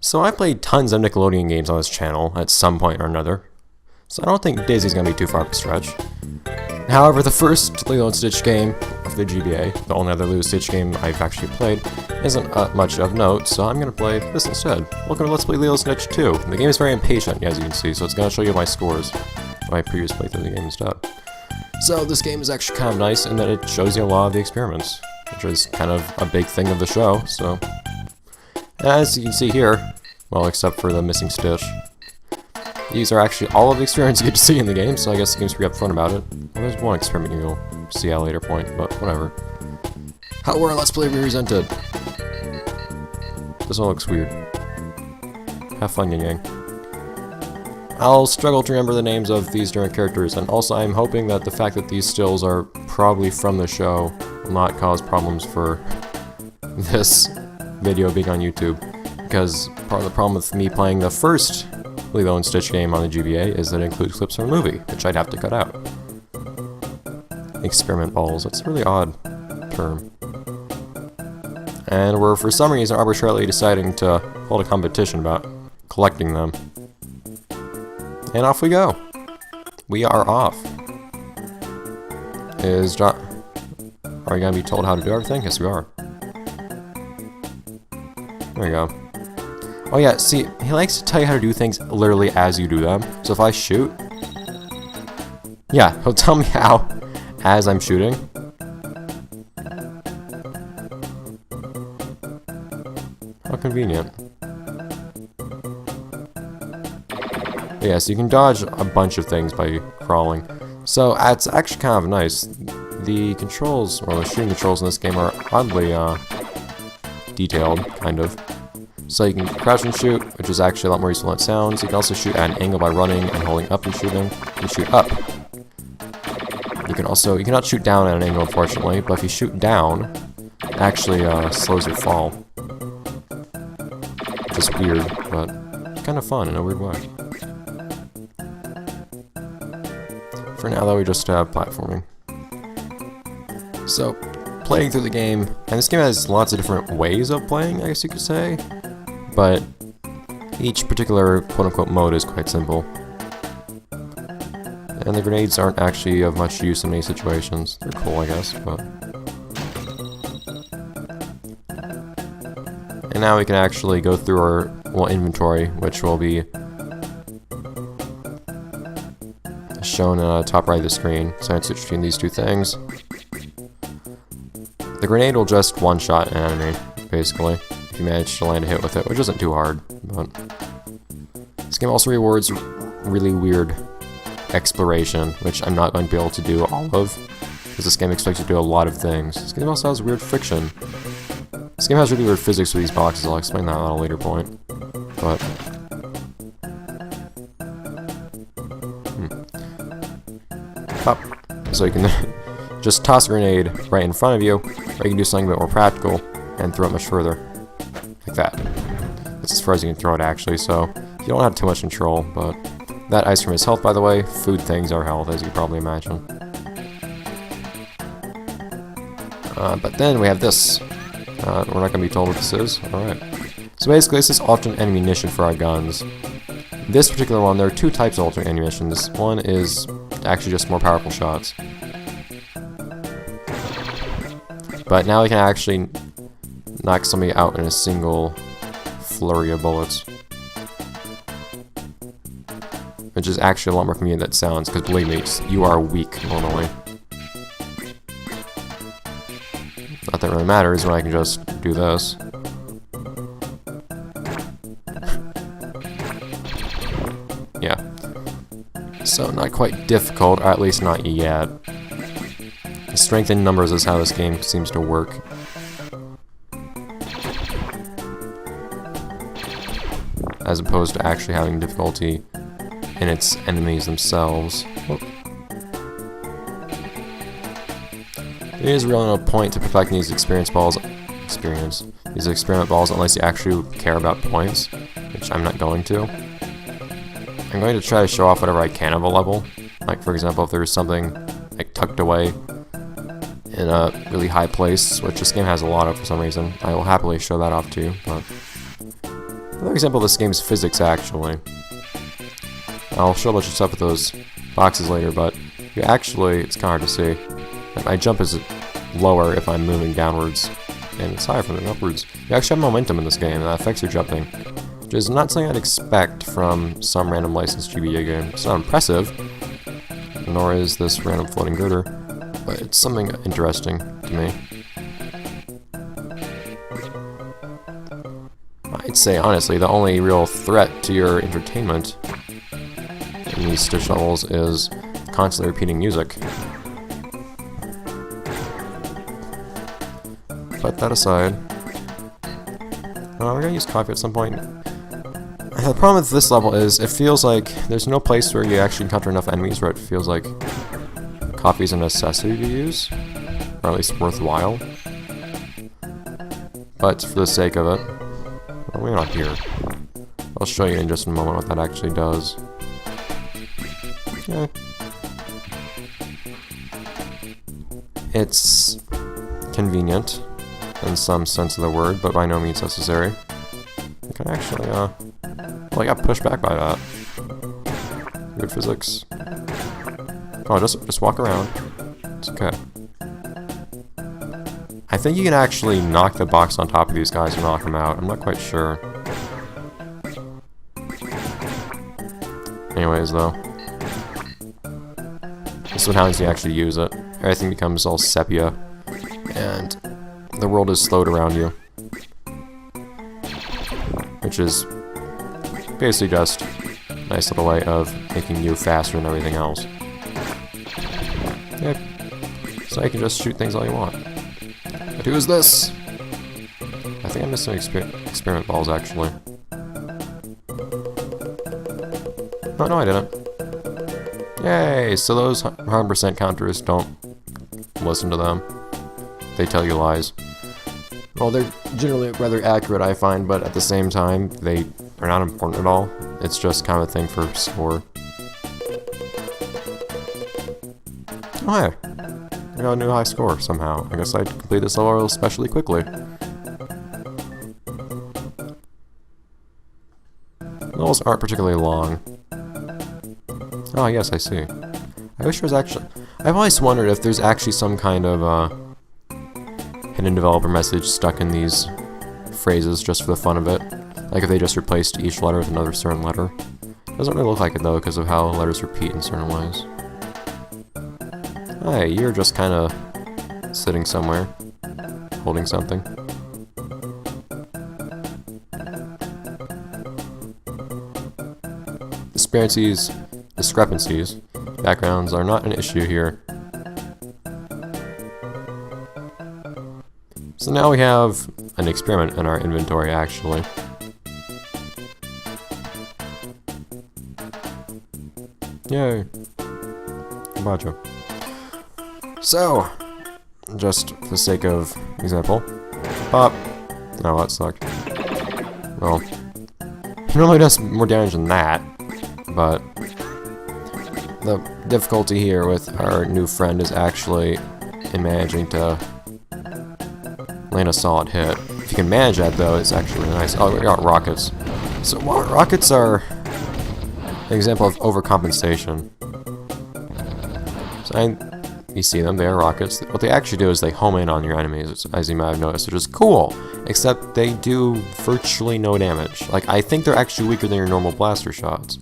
So I played tons of Nickelodeon games on this channel at some point or another, so I don't think Daisy's gonna be too far of a stretch. However, the first Lilo and Stitch game of the GBA, the only other Lilo and Stitch game I've actually played, isn't much of note, so I'm gonna play this instead. Welcome to Let's Play Lilo and Stitch 2. The game is very impatient, as you can see, so it's gonna show you my scores, my previous playthrough of the game instead. So this game is actually kind of nice in that it shows you a lot of the experiments, which is kind of a big thing of the show, so... As you can see here, well, except for the missing Stitch, these are actually all of the experiments you get to see in the game, so I guess the game's pretty upfront about it. Well, there's one experiment you'll see at a later point, but whatever. How were Let's Play Represented? This one looks weird. Have fun, gang. I'll struggle to remember the names of these different characters, and also I'm hoping that the fact that these stills are probably from the show will not cause problems for this video being on YouTube, because part of the problem with me playing the first Lilo and Stitch game on the GBA is that it includes clips from a movie, which I'd have to cut out. Experiment balls, that's a really odd term. And we're for some reason arbitrarily deciding to hold a competition about collecting them. And off we go. We are off. Are we gonna be told how to do everything? Yes, we are. There we go. Oh yeah, see, he likes to tell you how to do things literally as you do them. So if I shoot... Yeah, he'll tell me how as I'm shooting. How convenient. But yeah, so you can dodge a bunch of things by crawling. So it's actually kind of nice. The controls, or the shooting controls in this game are oddly detailed, kind of. So you can crouch and shoot, which is actually a lot more useful than it sounds. You can also shoot at an angle by running and holding up and shooting. You can shoot up. You cannot shoot down at an angle, unfortunately, but if you shoot down, it actually slows your fall. Which is weird, but kind of fun in a weird way. For now, though, we just have platforming. So, playing through the game, and this game has lots of different ways of playing, I guess you could say, but each particular quote-unquote mode is quite simple. And the grenades aren't actually of much use in many situations. They're cool, I guess, but... And now we can actually go through our little inventory, which will be shown in the top right of the screen. So I switch between these two things. The grenade will just one-shot an enemy, basically, if you manage to land a hit with it, which isn't too hard, but... This game also rewards really weird exploration, which I'm not going to be able to do all of, because this game expects you to do a lot of things. This game also has weird friction. This game has really weird physics with these boxes, I'll explain that at a later point, but... Up. So you can just toss a grenade right in front of you, or you can do something a bit more practical and throw it much further. Like that. That's as far as you can throw it, actually, so you don't have too much control, but that ice cream is health, by the way. Food things are health, as you can probably imagine. But then we have this. We're not going to be told what this is. Alright. So basically, this is alternate ammunition for our guns. This particular one, there are two types of alternate ammunition. This one is actually just more powerful shots. But now we can actually knock somebody out in a single flurry of bullets. Which is actually a lot more convenient than it sounds, because believe me, you are weak normally. Not that it really matters when I can just do this. Yeah. So not quite difficult, or at least not yet. Strength in numbers is how this game seems to work. As opposed to actually having difficulty in its enemies themselves. Whoop. There is really no point to perfecting these experiment balls unless you actually care about points, which I'm not going to. I'm going to try to show off whatever I can of a level. Like, for example, if there's something like tucked away in a really high place, which this game has a lot of for some reason, I will happily show that off to you, but Another example of this game's physics, actually. I'll show a bunch of stuff with those boxes later, but you actually, it's kind of hard to see. My jump is lower if I'm moving downwards, and it's higher if I'm moving upwards. You actually have momentum in this game, and that affects your jumping, which is not something I'd expect from some random licensed GBA game. It's not impressive, nor is this random floating girder, but it's something interesting to me. I'd say, honestly, the only real threat to your entertainment in these Stitch levels is constantly repeating music. But that aside, we're gonna use coffee at some point. The problem with this level is it feels like there's no place where you actually encounter enough enemies where it feels like coffee's a necessity to use, or at least worthwhile. But for the sake of it, well, we're not here. I'll show you in just a moment what that actually does. Yeah. It's convenient in some sense of the word, but by no means necessary. You can actually, well, I got pushed back by that. Good physics. Oh, just walk around. It's okay. I think you can actually knock the box on top of these guys and knock them out. I'm not quite sure. Anyways, though. This is what happens when you actually use it. Everything becomes all sepia, and the world is slowed around you. Which is basically just a nice little way of making you faster than everything else. Yep. So you can just shoot things all you want. But who is this? I think I'm missing experiment balls, actually. Oh, no, I didn't. Yay! So those 100% counters, don't listen to them. They tell you lies. Well, they're generally rather accurate, I find, but at the same time, they are not important at all. It's just kind of a thing for score. Oh, hey. I got a new high score, somehow. I guess I'd complete this level especially quickly. Levels aren't particularly long. Oh, yes, I see. I wish there was actually... I've always wondered if there's actually some kind of, hidden developer message stuck in these phrases just for the fun of it. Like if they just replaced each letter with another certain letter. Doesn't really look like it though because of how letters repeat in certain ways. Hey, you're just kind of sitting somewhere, holding something. Discrepancies, backgrounds are not an issue here. So now we have an experiment in our inventory, actually. Yay. Gotcha. So, just for the sake of example, pop. Oh, that sucked. Well, he normally does more damage than that, but the difficulty here with our new friend is actually in managing to land a solid hit. If you can manage that, though, it's actually really nice. Oh, we got rockets. So rockets are an example of overcompensation. So you see them, they are rockets. What they actually do is they home in on your enemies, as you might have noticed, which is cool. Except they do virtually no damage. Like, I think they're actually weaker than your normal blaster shots.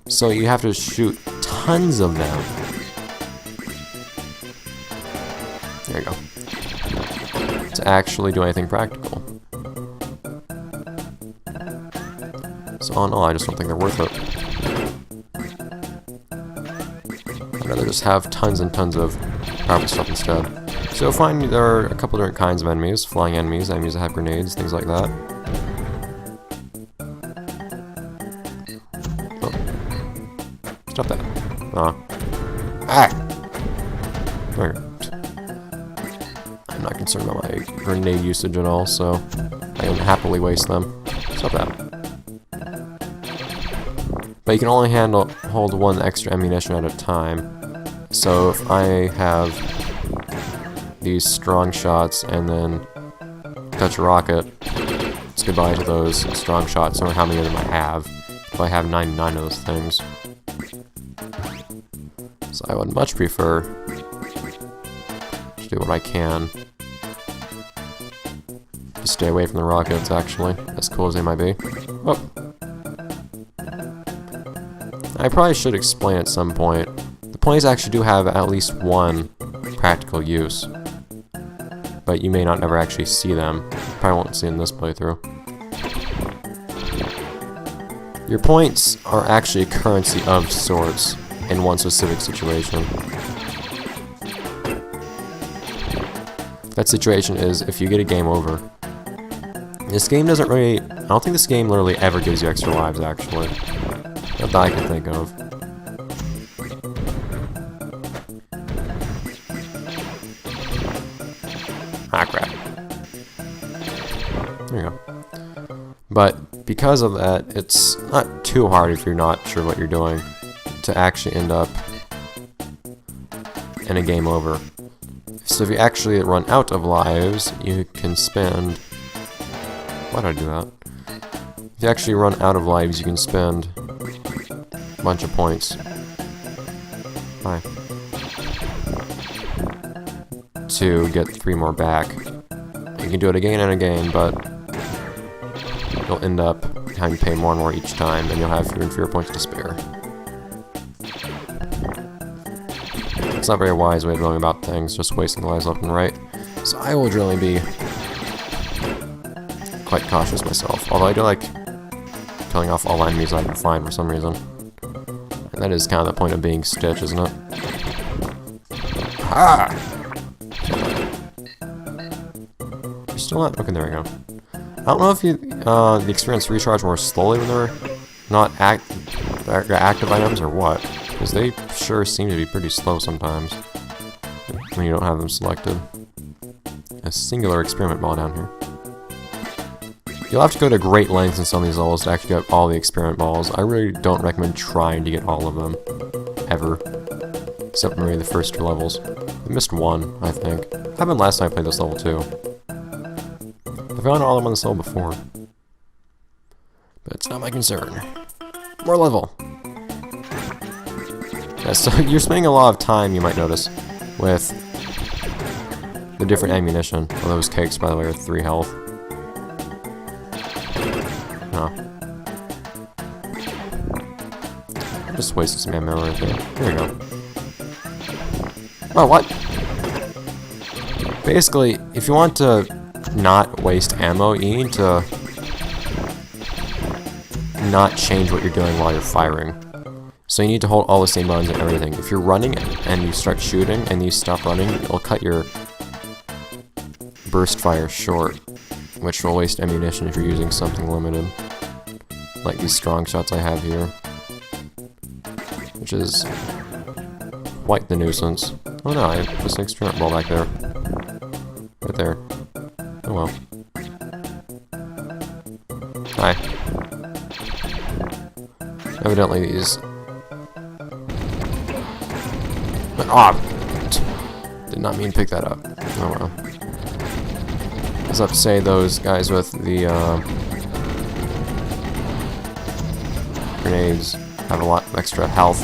So you have to shoot tons of them. There you go. To actually do anything practical. So all in all, I just don't think they're worth it. I'd rather just have tons and tons of powerful stuff instead. So you'll find there are a couple different kinds of enemies. Flying enemies that have grenades, things like that. Oh. Stop that. Okay. I'm not concerned about my grenade usage at all, so I can happily waste them. Stop that. But you can only hold one extra ammunition at a time. So if I have these strong shots and then touch a rocket, it's goodbye to those strong shots, or how many of them I have. If I have 99 of those things. So I would much prefer to do what I can to stay away from the rockets, actually, as cool as they might be. Oh. I probably should explain at some point. The planes actually do have at least one practical use, but you may not ever actually see them. Probably won't see in this playthrough. Your points are actually a currency of sorts in one specific situation. That situation is if you get a game over. This game doesn't really... I don't think this game literally ever gives you extra lives, actually. Not that I can think of. Ah, crap. There you go. But because of that, it's not too hard if you're not sure what you're doing to actually end up in a game over. So if you actually run out of lives, you can spend... Why did I do that? If you actually run out of lives, you can spend a bunch of points. Hi. To get 3 more back. You can do it again and again, but you'll end up having to pay more and more each time, and you'll have fewer and fewer points to spare. It's not a very wise way of going about things, just wasting lives left and right. So I will generally be quite cautious myself, although I do like killing off all enemies I can find for some reason. And that is kind of the point of being Stitch, isn't it? Ah! You're still not? Okay, there we go. I don't know if you, the experience recharge more slowly when they're not active items or what, because they sure seem to be pretty slow sometimes when you don't have them selected. A singular experiment ball down here. You'll have to go to great lengths in some of these levels to actually get all the experiment balls. I really don't recommend trying to get all of them, ever. Except for maybe the first 2 levels. I missed one, I think. Happened last time I played this level too. I found all of them on this level before. But it's not my concern. More level! Yeah, so you're spending a lot of time, you might notice, with the different ammunition. Well, those cakes, by the way, are 3 health. Oh. Just wasted some ammo right there. There we go. Oh, what? Basically, if you want to not waste ammo, you need to not change what you're doing while you're firing. So you need to hold all the same buttons and everything. If you're running and you start shooting and you stop running, it'll cut your burst fire short, which will waste ammunition if you're using something limited. Like these strong shots I have here. Which is quite the nuisance. Oh no, I have just an experiment ball back there. Right there. Oh well. Hi. Evidently these... Did not mean to pick that up. Oh well. I was about to say those guys with the grenades have a lot of extra health.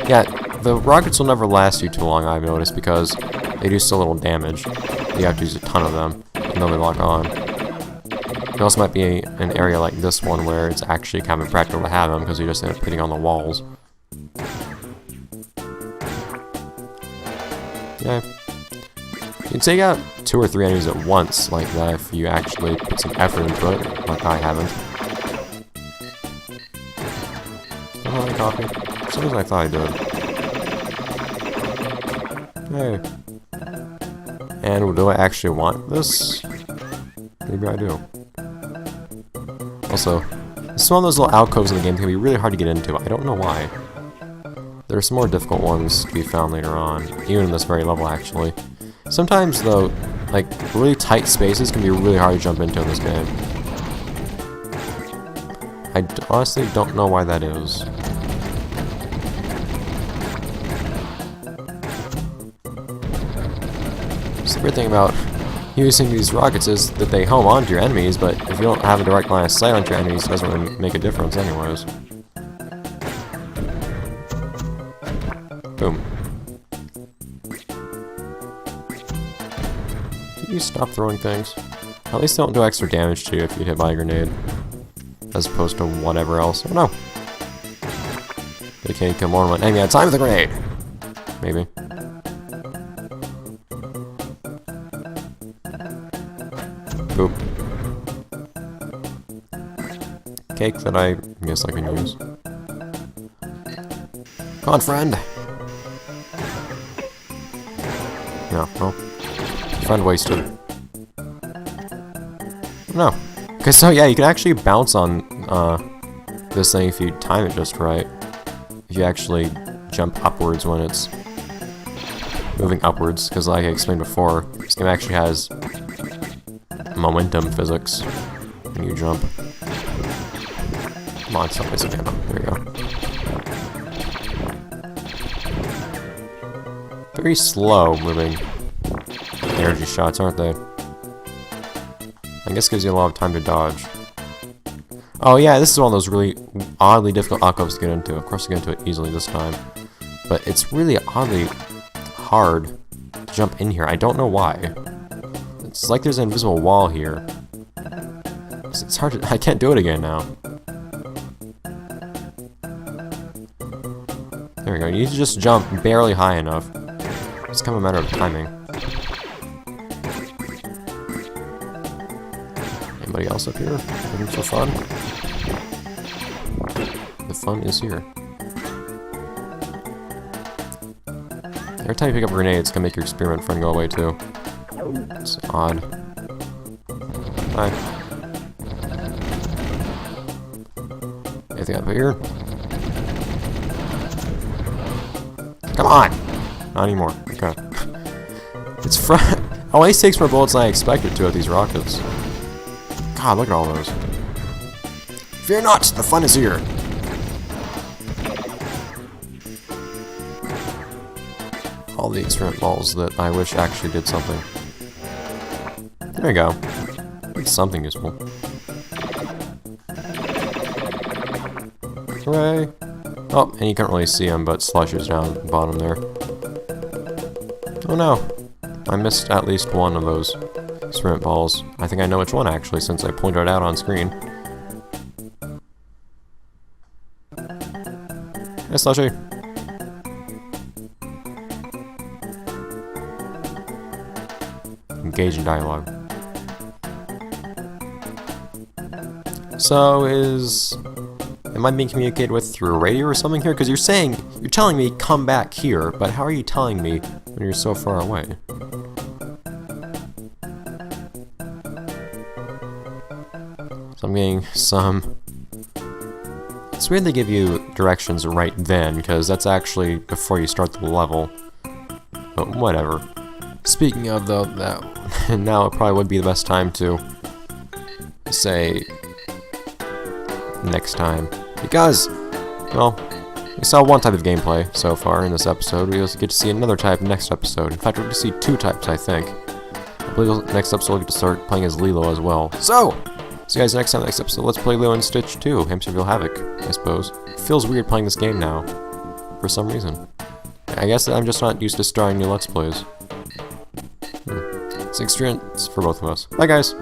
Yeah, the rockets will never last you too long, I've noticed, because they do so little damage. You have to use a ton of them, and then they lock on. It also might be an area like this one where it's actually kind of impractical to have them, because you just end up hitting on the walls. Yeah. You can take out 2 or 3 enemies at once like that if you actually put some effort into it, like I haven't. Don't have any coffee? For some reason I thought I did. Hey. And do I actually want this? Maybe I do. Also, some of those little alcoves in the game can be really hard to get into. I don't know why. There are some more difficult ones to be found later on, even in this very level actually. Sometimes though, like, really tight spaces can be really hard to jump into in this game. I honestly don't know why that is. It's the weird thing about using these rockets is that they home onto your enemies, but if you don't have a direct line of sight onto your enemies, it doesn't really make a difference anyways. Boom. Can you stop throwing things? At least they don't do extra damage to you if you get hit by a grenade. As opposed to whatever else. Oh no! They can't kill more than one enemy at a time with a grenade! Maybe. Boop. Cake that I guess I can use. Come on, friend! No, well. Friend wasted. No. Okay, so yeah, you can actually bounce on this thing if you time it just right. If you actually jump upwards when it's moving upwards, because like I explained before, this game actually has momentum physics when you jump. Come on, stop wasting ammo. There you go. Very slow moving energy shots, aren't they? I guess gives you a lot of time to dodge. Oh yeah, this is one of those really oddly difficult alcoves to get into. Of course, I get into it easily this time. But it's really oddly hard to jump in here. I don't know why. It's like there's an invisible wall here. It's hard to... I can't do it again now. There we go. You need to just jump barely high enough. It's kind of a matter of timing. Anybody else up here looking for fun? The fun is here. Every time you pick up a grenade, it's gonna make your experiment friend go away too. It's odd. Hi. Anything up here? Come on! Not anymore. Okay. It's it always takes more bullets than I expected to at these rockets. God, look at all those. Fear not, the fun is here. All the experiment balls that I wish actually did something. There we go. It's something useful. Hooray! Oh, and you can't really see him, but Slusher's down at the bottom there. Oh no! I missed at least one of those experiment balls. I think I know which one actually, since I pointed it out on screen. Hey, Slushy! Engage in dialogue. So am I being communicated with through a radio or something here? Because you're telling me come back here, but how are you telling me when you're so far away? So I'm getting some... It's weird they give you directions right then, because that's actually before you start the level. But whatever. Speaking of though, that now it probably would be the best time to say next time. Because, well, we saw one type of gameplay so far in this episode. We also get to see another type next episode. In fact, we're going to see two types, I think. I believe next episode we'll get to start playing as Lilo as well. So, see you guys next time. Next episode, let's play Lilo and Stitch 2, Hämsterviel Havoc, I suppose. It feels weird playing this game now, for some reason. I guess I'm just not used to starting new Let's Plays. It's an experience for both of us. Bye, guys!